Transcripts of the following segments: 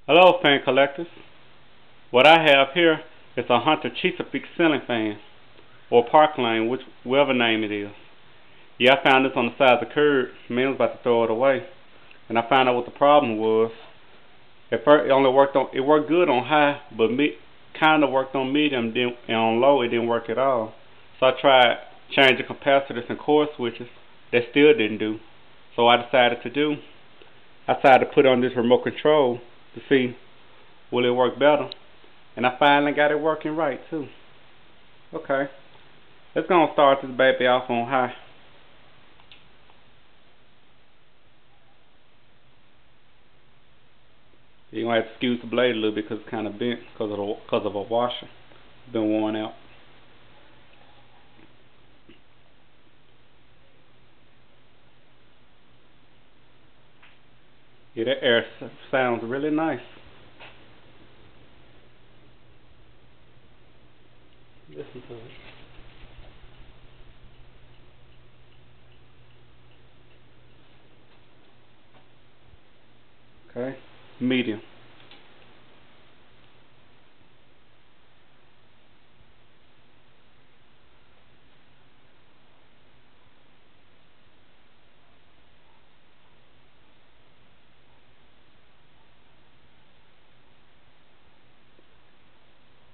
Hello, fan collectors. What I have here is a Hunter Chesapeake ceiling fan, or Parklane, whichever name it is. Yeah, I found this on the side of the curb. Man was about to throw it away, and I found out what the problem was. At first, it worked good on high, but kind of worked on medium, and on low it didn't work at all. So I tried changing capacitors and core switches. That still didn't do. So I decided to put on this remote control to see will it work better. And I finally got it working right too. Okay, let's go and start this baby off on high. You're gonna have to excuse the blade a little bit because it's kind of bent because of a washer. It's been worn out. Yeah, that air sounds really nice. Listen to it. Okay, medium.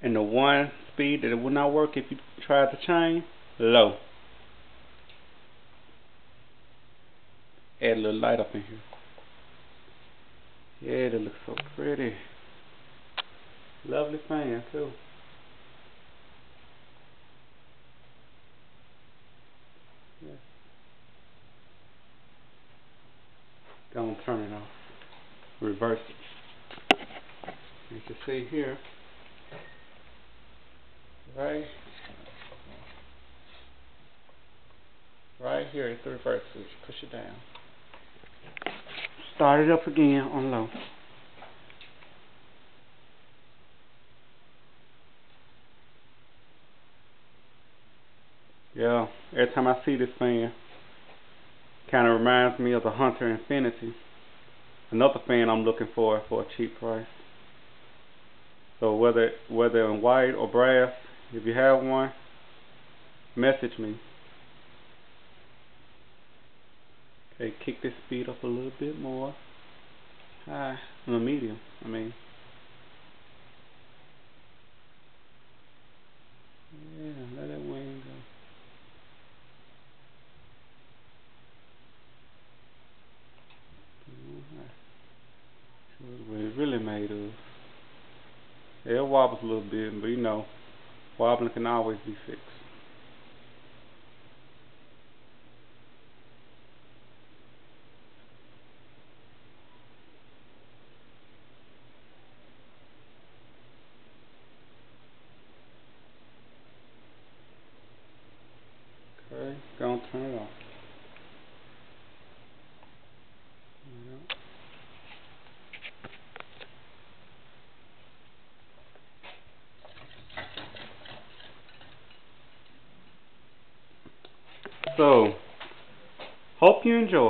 And the one speed that it will not work if you try to change, low. Add a little light up in here. Yeah, that looks so pretty. Lovely fan too. Yeah. Go and turn it off. Reverse it. You can see here, right here is the reverse switch. Push it down. Start it up again on low. Yeah, every time I see this fan, kind of reminds me of the Hunter Infinity. Another fan I'm looking for a cheap price. So whether in white or brass, if you have one, message me. Okay, kick this speed up a little bit more. High, no, medium. I mean, yeah, let that wing go. What it really made of. Yeah, it wobbles a little bit, but you know, wobbling can always be fixed. Okay, go and turn it off. So, hope you enjoy.